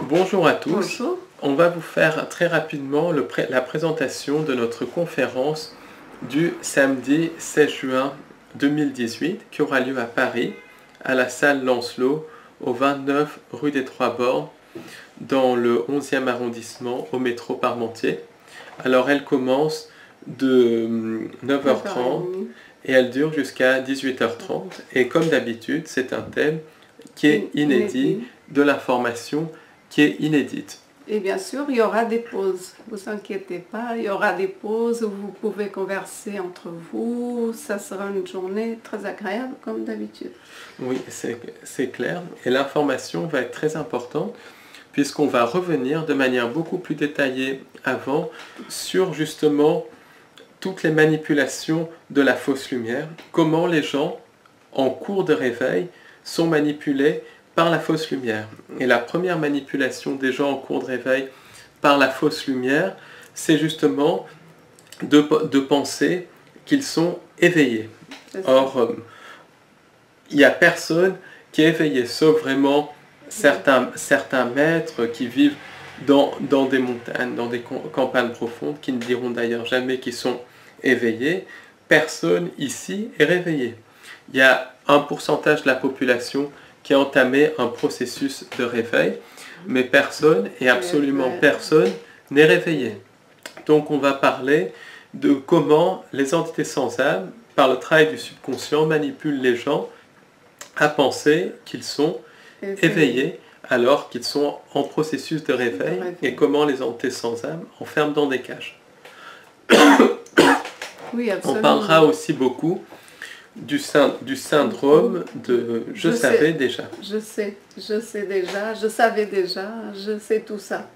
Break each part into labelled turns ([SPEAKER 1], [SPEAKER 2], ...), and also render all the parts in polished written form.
[SPEAKER 1] Bonjour à tous.
[SPEAKER 2] Bonjour.
[SPEAKER 1] On va vous faire très rapidement la présentation de notre conférence du samedi 16 juin 2018 qui aura lieu à Paris, à la salle Lancelot, au 29 rue des Trois Bornes, dans le 11e arrondissement, au métro Parmentier. Alors elle commence de 9h30 et elle dure jusqu'à 18h30. Et comme d'habitude, c'est un thème qui est inédit, de l'information qui est inédite.
[SPEAKER 2] Et bien sûr, il y aura des pauses. Ne vous inquiétez pas, il y aura des pauses où vous pouvez converser entre vous. Ça sera une journée très agréable comme d'habitude.
[SPEAKER 1] Oui, c'est clair. Et l'information va être très importante puisqu'on va revenir de manière beaucoup plus détaillée avant sur justement toutes les manipulations de la fausse lumière, comment les gens en cours de réveil sont manipulés par la fausse lumière. Et la première manipulation des gens en cours de réveil par la fausse lumière, c'est justement de penser qu'ils sont éveillés. Or, il n'y a personne qui est éveillé, sauf vraiment certains maîtres qui vivent dans des montagnes, dans des campagnes profondes, qui ne diront d'ailleurs jamais qu'ils sont éveillés. Personne ici est réveillé. Il y a un pourcentage de la population qui a entamé un processus de réveil, mais personne, et absolument personne, n'est réveillé. Donc on va parler de comment les entités sans âme, par le travail du subconscient, manipulent les gens à penser qu'ils sont éveillés alors qu'ils sont en processus de réveil, et comment les entités sans âme enferment dans des cages.
[SPEAKER 2] Oui,
[SPEAKER 1] on parlera aussi beaucoup du syndrome de « je savais déjà ».
[SPEAKER 2] Je sais déjà, je savais déjà, je sais tout ça.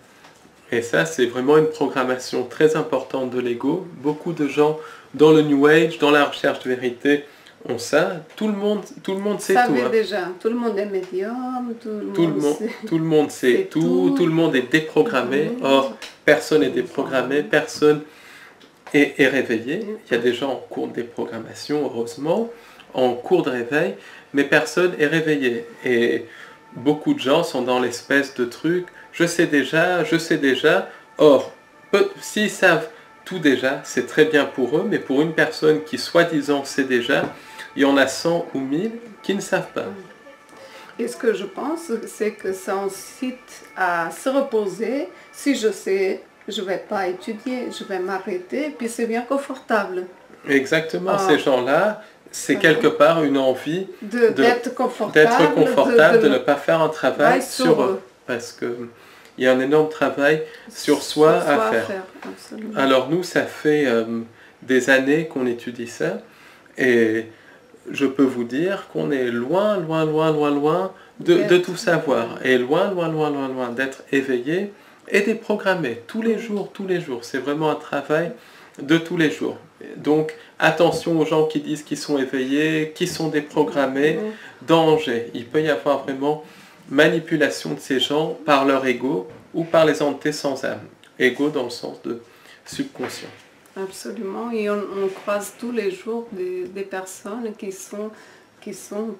[SPEAKER 1] Et ça, c'est vraiment une programmation très importante de l'ego. Beaucoup de gens dans le New Age, dans la recherche de vérité, ont ça. Tout le monde sait tout.
[SPEAKER 2] Déjà. Tout le monde est médium,
[SPEAKER 1] tout le monde sait tout, tout le monde est déprogrammé. Or, personne n'est déprogrammé, personne est réveillé. Il y a des gens en cours de déprogrammation, heureusement, en cours de réveil, mais personne est réveillé. Et beaucoup de gens sont dans l'espèce de truc, je sais déjà. Or, s'ils savent tout déjà, c'est très bien pour eux, mais pour une personne qui soi-disant sait déjà, il y en a 100 ou 1000 qui ne savent pas.
[SPEAKER 2] Et ce que je pense, c'est que ça incite à se reposer. Si je sais, je ne vais pas étudier, je vais m'arrêter, puis c'est bien confortable.
[SPEAKER 1] Exactement, ces gens-là, c'est quelque part une envie
[SPEAKER 2] d'être confortable,
[SPEAKER 1] de ne pas faire un travail sur eux. Parce qu'il y a un énorme travail sur soi à faire. Alors nous, ça fait des années qu'on étudie ça, et je peux vous dire qu'on est loin de tout savoir, et loin d'être éveillé et déprogrammé tous les jours. C'est vraiment un travail de tous les jours. Donc attention aux gens qui disent qu'ils sont éveillés, qui sont déprogrammés. Danger. Il peut y avoir vraiment manipulation de ces gens par leur ego ou par les entités sans âme. Ego dans le sens de subconscient.
[SPEAKER 2] Absolument, et on croise tous les jours des personnes qui sont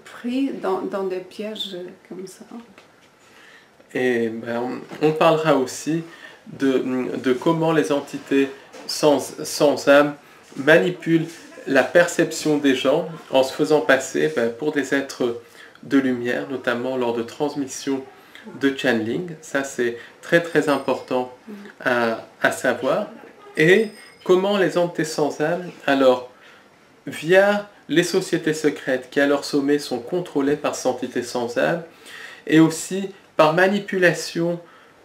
[SPEAKER 2] pris dans des pièges comme ça.
[SPEAKER 1] Et on parlera aussi de comment les entités sans âme manipulent la perception des gens en se faisant passer pour des êtres de lumière, notamment lors de transmissions de channeling. Ça, c'est très important à savoir. Et comment les entités sans âme, alors, via les sociétés secrètes qui à leur sommet sont contrôlées par ces entités sans âme, et aussi par manipulation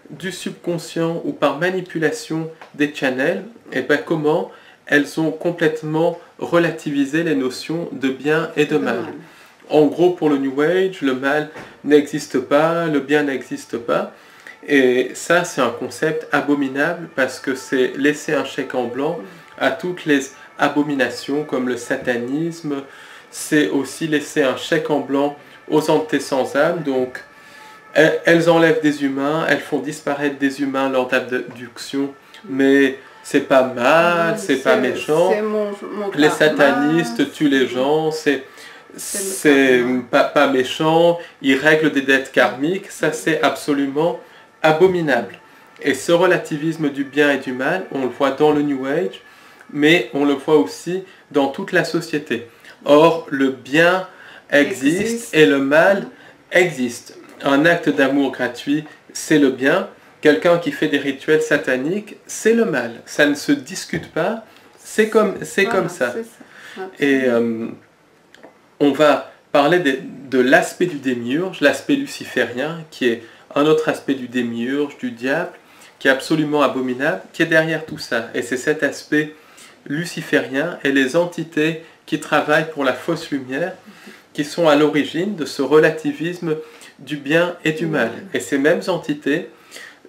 [SPEAKER 1] du subconscient ou par manipulation des channels, et comment elles ont complètement relativisé les notions de bien et de mal. En gros, pour le New Age, le mal n'existe pas, le bien n'existe pas. Et ça, c'est un concept abominable parce que c'est laisser un chèque en blanc à toutes les abominations comme le satanisme. C'est aussi laisser un chèque en blanc aux entités sans âme. Donc, elles enlèvent des humains, elles font disparaître des humains lors d'abduction, mais c'est pas mal, c'est pas méchant. Les satanistes tuent les gens, c'est pas méchant, ils règlent des dettes karmiques. Ça, c'est absolument abominable. Et ce relativisme du bien et du mal, on le voit dans le New Age, mais on le voit aussi dans toute la société. Or, le bien existe et le mal existe. Un acte d'amour gratuit, c'est le bien. Quelqu'un qui fait des rituels sataniques, c'est le mal. Ça ne se discute pas, c'est comme ça. Et on va parler de l'aspect du démiurge, l'aspect luciférien, qui est un autre aspect du démiurge, du diable, qui est absolument abominable, qui est derrière tout ça. Et c'est cet aspect luciférien et les entités qui travaillent pour la fausse lumière, qui sont à l'origine de ce relativisme du bien et du mal. Et ces mêmes entités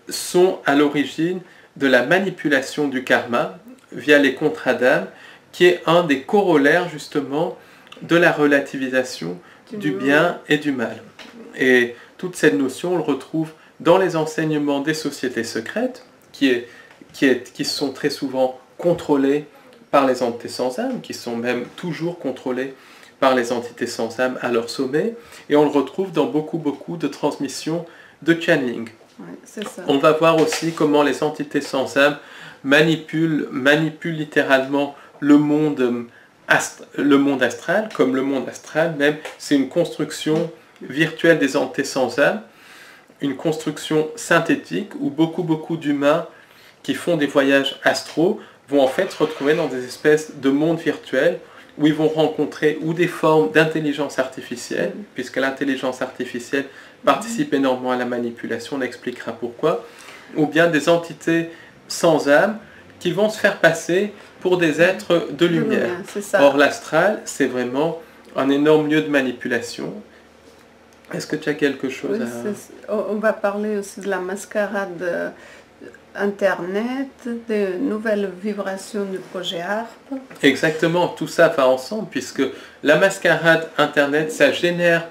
[SPEAKER 1] sont à l'origine de la manipulation du karma via les contrats d'âme, qui est un des corollaires justement de la relativisation du bien et du mal. Et toute cette notion, on le retrouve dans les enseignements des sociétés secrètes, qui sont très souvent contrôlées par les entités sans âme, qui sont même toujours contrôlées par les entités sans âme à leur sommet, et on le retrouve dans beaucoup de transmissions de channeling.
[SPEAKER 2] Ouais, c'est ça.
[SPEAKER 1] On va voir aussi comment les entités sans âme manipulent littéralement le monde astral, comme le monde astral même, c'est une construction virtuelle des entités sans âme, une construction synthétique où beaucoup d'humains qui font des voyages astraux vont en fait se retrouver dans des espèces de mondes virtuels où ils vont rencontrer ou des formes d'intelligence artificielle, puisque l'intelligence artificielle participe énormément à la manipulation, on expliquera pourquoi, ou bien des entités sans âme qui vont se faire passer pour des êtres de lumière. Or, l'astral, c'est vraiment un énorme lieu de manipulation. Est-ce que tu as quelque chose
[SPEAKER 2] On va parler aussi de la mascarade Internet, des nouvelles vibrations du projet ARP.
[SPEAKER 1] Exactement, tout ça va ensemble, puisque la mascarade Internet, ça génère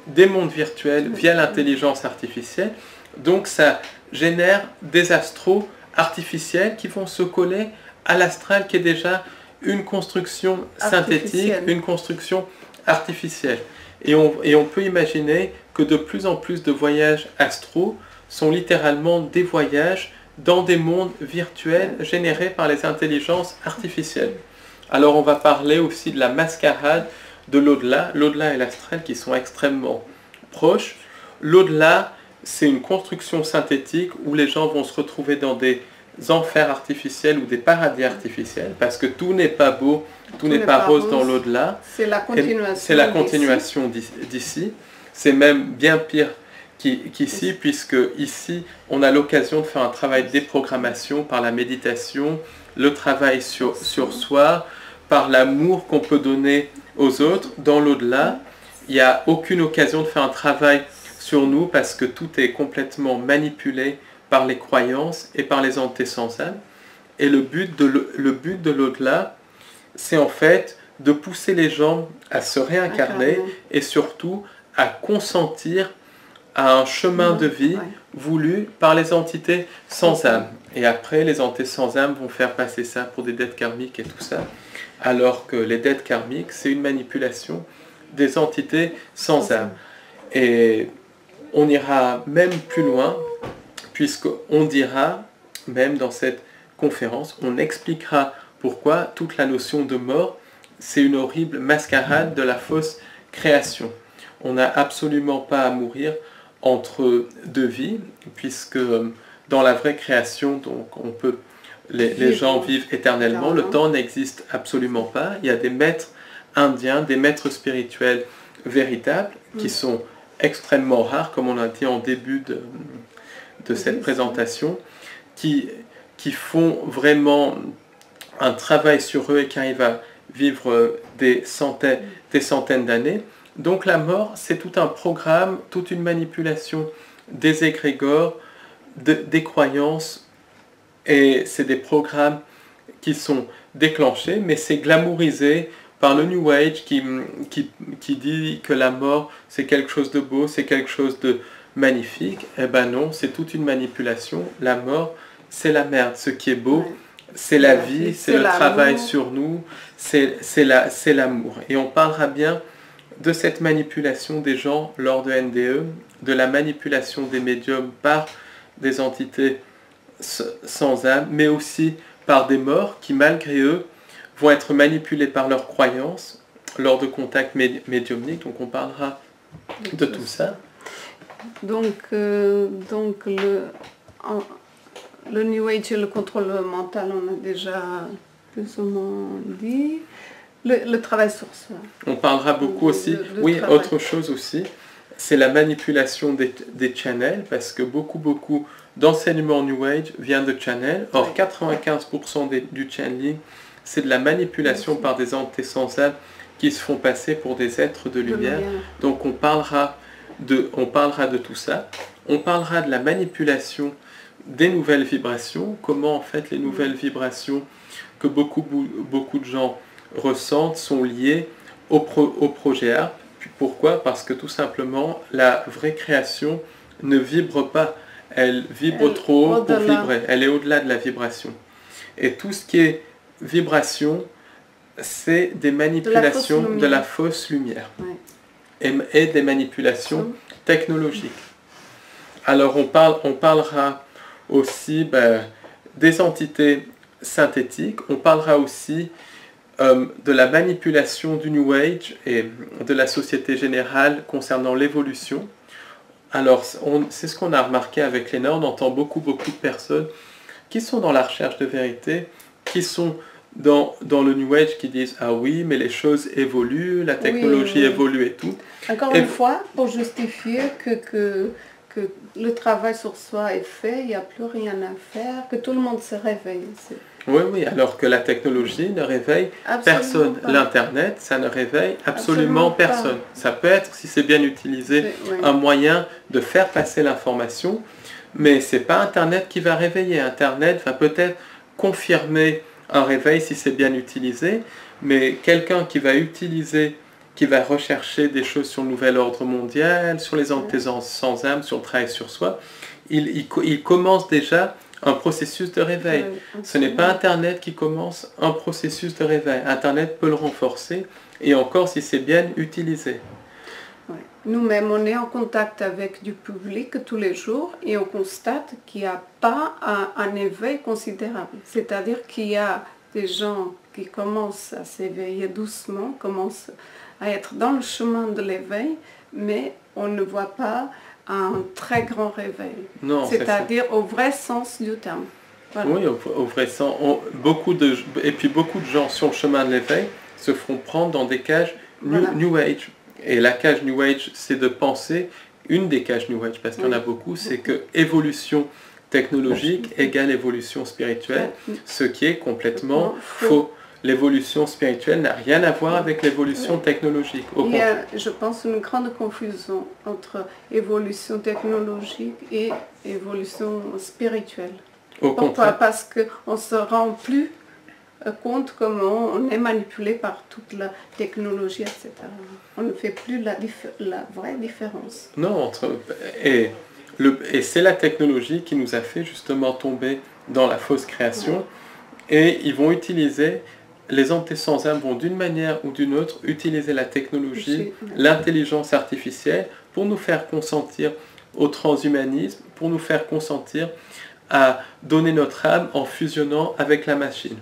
[SPEAKER 1] des mondes virtuels via l'intelligence artificielle, donc ça génère des astros artificiels qui vont se coller à l'astral qui est déjà une construction synthétique, une construction artificielle. Et on peut imaginer que de plus en plus de voyages astraux sont littéralement des voyages dans des mondes virtuels générés par les intelligences artificielles. Alors on va parler aussi de la mascarade de l'au-delà. L'au-delà et l'astral qui sont extrêmement proches. L'au-delà, c'est une construction synthétique où les gens vont se retrouver dans des enfers artificiels ou des paradis artificiels, parce que tout n'est pas beau, tout n'est pas rose dans l'au-delà.
[SPEAKER 2] C'est la continuation.
[SPEAKER 1] C'est la continuation d'ici. C'est même bien pire qu'ici, puisque ici, on a l'occasion de faire un travail de déprogrammation par la méditation, le travail sur soi, par l'amour qu'on peut donner aux autres. Dans l'au-delà, il n'y a aucune occasion de faire un travail sur nous, parce que tout est complètement manipulé par les croyances et par les entités sans âme. Et le but de l'au-delà, c'est en fait de pousser les gens à se réincarner et surtout à consentir à un chemin de vie voulu par les entités sans âme. Et après, les entités sans âme vont faire passer ça pour des dettes karmiques et tout ça, alors que les dettes karmiques, c'est une manipulation des entités sans âme. Et on ira même plus loin, puisqu'on dira, même dans cette conférence, on expliquera pourquoi toute la notion de mort, c'est une horrible mascarade de la fausse création. On n'a absolument pas à mourir entre deux vies, puisque dans la vraie création, donc les gens vivent éternellement, le temps n'existe absolument pas. Il y a des maîtres indiens, des maîtres spirituels véritables, qui sont extrêmement rares, comme on l'a dit en début de cette présentation, qui font vraiment un travail sur eux et qui arrivent à vivre des centaines d'années. Donc la mort, c'est tout un programme, toute une manipulation des égrégores, des croyances, et c'est des programmes qui sont déclenchés, mais c'est glamourisé par le New Age qui dit que la mort, c'est quelque chose de beau, c'est quelque chose de magnifique. Eh ben non, c'est toute une manipulation. La mort, c'est la merde. Ce qui est beau, c'est la vie, c'est le travail sur nous, c'est l'amour. Et on parlera bien de cette manipulation des gens lors de NDE, de la manipulation des médiums par des entités sans âme, mais aussi par des morts qui, malgré eux, vont être manipulés par leurs croyances lors de contacts médiumniques. Donc on parlera de tout ça.
[SPEAKER 2] Donc le New Age et le contrôle mental, on a déjà plus ou moins dit. Le travail sur soi.
[SPEAKER 1] On parlera beaucoup aussi, oui, travail. Autre chose aussi, c'est la manipulation des channels, parce que beaucoup d'enseignement New Age vient de channels. Or, 95% du channeling, c'est de la manipulation par des entités sans âme qui se font passer pour des êtres de lumière. Donc, on parlera de tout ça. On parlera de la manipulation des nouvelles vibrations, comment en fait les nouvelles vibrations que beaucoup de gens ressentent sont liées au projet ARP. Pourquoi? Parce que tout simplement, la vraie création ne vibre pas. Elle vibre trop haut pour vibrer. Elle est au-delà de la vibration. Et tout ce qui est vibration, c'est des manipulations de la fausse lumière. Ouais. Et des manipulations technologiques. Alors on parlera aussi des entités synthétiques. On parlera aussi de la manipulation du New Age et de la société générale concernant l'évolution. Alors, c'est ce qu'on a remarqué avec Léna, on entend beaucoup de personnes qui sont dans la recherche de vérité, qui sont dans le New Age, qui disent « Ah oui, mais les choses évoluent, la technologie évolue et tout ».
[SPEAKER 2] Encore une fois, pour justifier que le travail sur soi est fait, il n'y a plus rien à faire, que tout le monde se réveille.
[SPEAKER 1] Oui, alors que la technologie ne réveille personne. L'Internet, ça ne réveille absolument personne. Ça peut être, si c'est bien utilisé, un moyen de faire passer l'information, mais ce n'est pas Internet qui va réveiller. Internet va peut-être confirmer un réveil si c'est bien utilisé, mais quelqu'un qui va utiliser, qui va rechercher des choses sur le nouvel ordre mondial, sur les entités sans âme, sur le travail sur soi, il commence déjà un processus de réveil. Ce n'est pas Internet qui commence un processus de réveil. Internet peut le renforcer, et encore si c'est bien utilisé.
[SPEAKER 2] Ouais. Nous-mêmes, on est en contact avec du public tous les jours, et on constate qu'il n'y a pas un éveil considérable. C'est-à-dire qu'il y a des gens qui commencent à s'éveiller doucement, commencent à être dans le chemin de l'éveil, mais on ne voit pas un très grand réveil, c'est-à-dire au vrai sens du terme.
[SPEAKER 1] Voilà. Oui, au vrai sens. Beaucoup de gens sur le chemin de l'éveil se feront prendre dans des cages New Age. Et la cage New Age, c'est de penser, une des cages New Age, parce qu'il y en a beaucoup, c'est que évolution technologique égale évolution spirituelle, ce qui est complètement faux. L'évolution spirituelle n'a rien à voir avec l'évolution technologique.
[SPEAKER 2] Il y a, je pense, une grande confusion entre évolution technologique et évolution spirituelle. Pourquoi? Parce qu'on ne se rend plus compte comment on est manipulé par toute la technologie, etc. On ne fait plus la vraie différence.
[SPEAKER 1] Non, et c'est la technologie qui nous a fait justement tomber dans la fausse création. Et ils vont utiliser... Les entités sans âme vont d'une manière ou d'une autre utiliser la technologie, l'intelligence artificielle pour nous faire consentir au transhumanisme, pour nous faire consentir à donner notre âme en fusionnant avec la machine.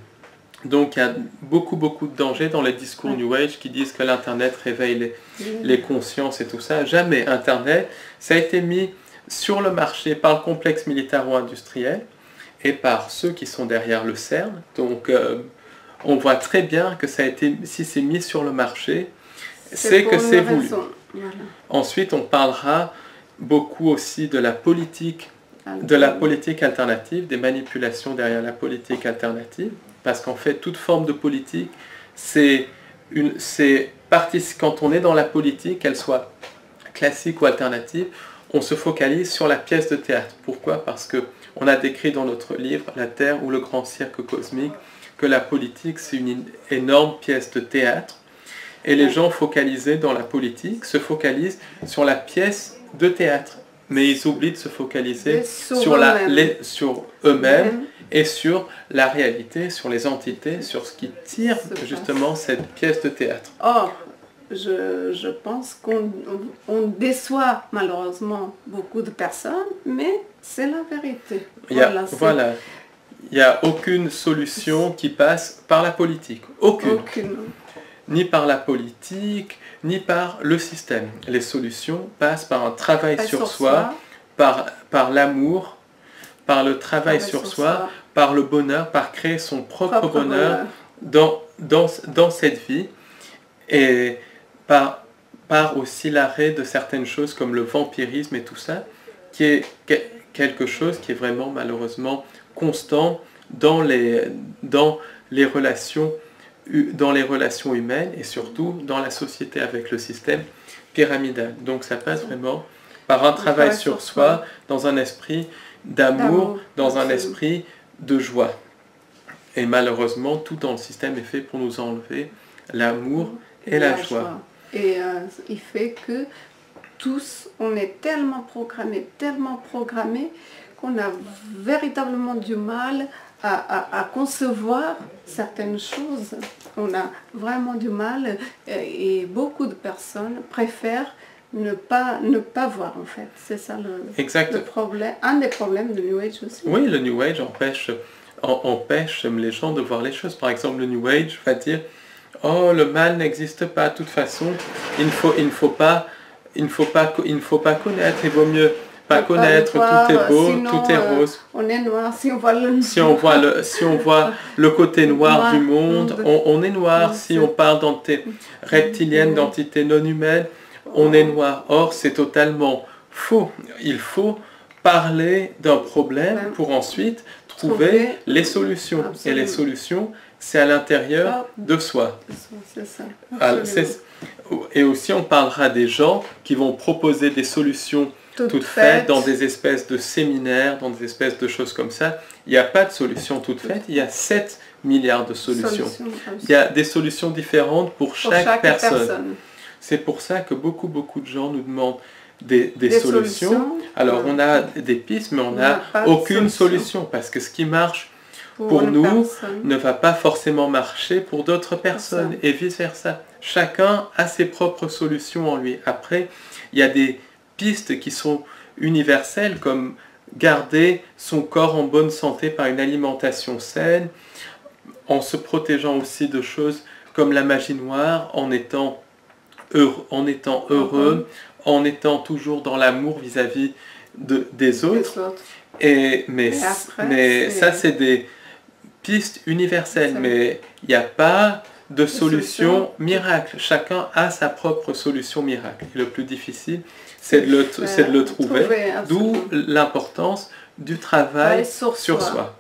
[SPEAKER 1] Donc il y a beaucoup de dangers dans les discours New Age qui disent que l'Internet réveille les consciences et tout ça. Jamais. Internet, ça a été mis sur le marché par le complexe militaro-industriel et par ceux qui sont derrière le CERN. Donc on voit très bien que ça a été, si c'est mis sur le marché, c'est que c'est voulu. Voilà. Ensuite, on parlera beaucoup aussi de la politique alternative, des manipulations derrière la politique alternative, parce qu'en fait, toute forme de politique, quand on est dans la politique, qu'elle soit classique ou alternative, on se focalise sur la pièce de théâtre. Pourquoi? Parce qu'on a décrit dans notre livre « La Terre ou le grand cirque cosmique » que la politique, c'est une énorme pièce de théâtre. Et les gens focalisés dans la politique se focalisent sur la pièce de théâtre. Mais ils oublient de se focaliser sur eux-mêmes et sur la réalité, sur les entités, sur ce qui tire justement cette pièce de théâtre.
[SPEAKER 2] Or, je pense qu'on déçoit malheureusement beaucoup de personnes, mais c'est la vérité.
[SPEAKER 1] Voilà. Il n'y a aucune solution qui passe par la politique. Aucune. Ni par la politique, ni par le système. Les solutions passent par un travail sur soi, par l'amour, par le travail sur soi, par le bonheur, par créer son propre bonheur dans cette vie, et par aussi l'arrêt de certaines choses comme le vampirisme et tout ça, qui est quelque chose qui est vraiment malheureusement constant dans les relations humaines et surtout dans la société avec le système pyramidal. Donc ça passe vraiment par un travail sur soi, dans un esprit d'amour, dans un esprit de joie. Et malheureusement, tout dans le système est fait pour nous enlever l'amour et la joie.
[SPEAKER 2] Et il fait que tous, on est tellement programmés qu'on a véritablement du mal à concevoir certaines choses. On a vraiment du mal, et beaucoup de personnes préfèrent ne pas voir, en fait. C'est ça le problème, un des problèmes de New Age aussi.
[SPEAKER 1] Oui, le New Age empêche les gens de voir les choses. Par exemple, le New Age va dire « Oh, le mal n'existe pas, de toute façon, il ne faut pas connaître, il vaut mieux pas connaître, tout est beau, sinon, tout est rose.
[SPEAKER 2] On est noir, si on voit le
[SPEAKER 1] si on voit le côté noir du monde, on est noir. Si on parle d'entité reptilienne, d'entité non humaine, on est noir. Or, c'est totalement faux. Il faut parler d'un problème pour ensuite trouver les solutions. Absolument. Et les solutions, c'est à l'intérieur de soi.
[SPEAKER 2] C'est ça.
[SPEAKER 1] Et aussi, on parlera des gens qui vont proposer des solutions toutes faites dans des espèces de séminaires, dans des espèces de choses comme ça. Il n'y a pas de solution toute faite, il y a 7 milliards de solutions. Il y a des solutions différentes pour chaque personne. C'est pour ça que beaucoup de gens nous demandent des solutions. Alors on a des pistes, mais on n'a aucune solution, parce que ce qui marche pour nous ne va pas forcément marcher pour d'autres personnes, et vice-versa. Chacun a ses propres solutions en lui. Après, il y a des pistes qui sont universelles, comme garder son corps en bonne santé par une alimentation saine, en se protégeant aussi de choses comme la magie noire, en étant heureux, en étant toujours dans l'amour vis-à-vis des autres. Mais ça, c'est des pistes universelles, mais il n'y a pas de solution miracle. Chacun a sa propre solution miracle. Et le plus difficile, c'est de le trouver, d'où l'importance du travail sur soi.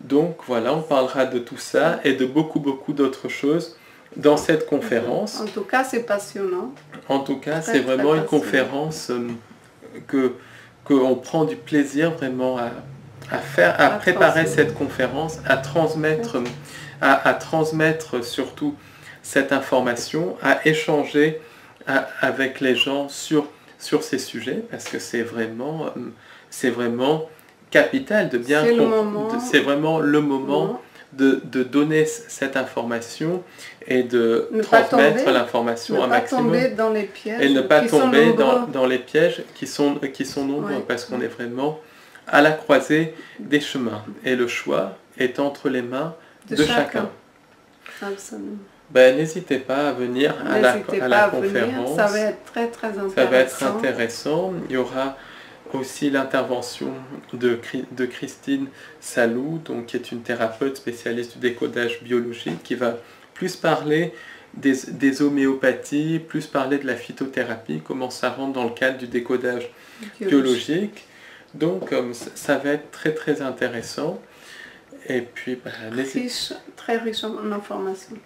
[SPEAKER 1] Donc voilà, on parlera de tout ça et de beaucoup d'autres choses dans cette conférence.
[SPEAKER 2] En tout cas, c'est passionnant.
[SPEAKER 1] En tout cas, c'est vraiment une conférence qu'on prend du plaisir vraiment à faire, à préparer cette conférence, à transmettre surtout cette information, à échanger avec les gens sur ces sujets, parce que c'est vraiment capital de bien comprendre. C'est vraiment le moment de donner cette information et de transmettre l'information un maximum.
[SPEAKER 2] Ne pas tomber dans les pièges.
[SPEAKER 1] Et ne pas tomber dans les pièges qui sont nombreux, parce qu'on est vraiment à la croisée des chemins. Et le choix est entre les mains de chacun.
[SPEAKER 2] Absolument.
[SPEAKER 1] N'hésitez pas à venir à la conférence.
[SPEAKER 2] Ça va être très intéressant.
[SPEAKER 1] Ça va être intéressant. Il y aura aussi l'intervention de Christine Salou, donc, qui est une thérapeute spécialiste du décodage biologique, qui va plus parler des homéopathies, plus parler de la phytothérapie, comment ça rentre dans le cadre du décodage biologique. Donc ça va être très intéressant. Et puis,
[SPEAKER 2] très riche en informations.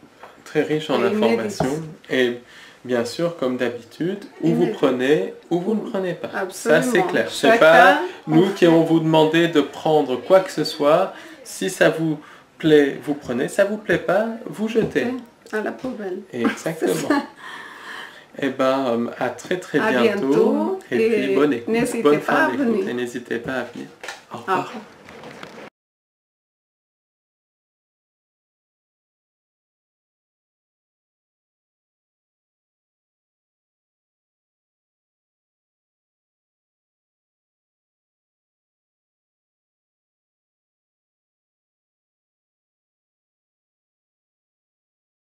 [SPEAKER 1] Très riche en informations. Et bien sûr, comme d'habitude, ou vous prenez, ou vous ne prenez pas.
[SPEAKER 2] Absolument.
[SPEAKER 1] Ça, c'est clair. Ce n'est pas nous qui allons vous demander de prendre quoi que ce soit. Si ça vous plaît, vous prenez. Ça ne vous plaît pas, vous jetez.
[SPEAKER 2] À la poubelle.
[SPEAKER 1] Exactement. Et à très bientôt. Et puis, bonne fin d'écoute. Et n'hésitez pas à venir. Au revoir.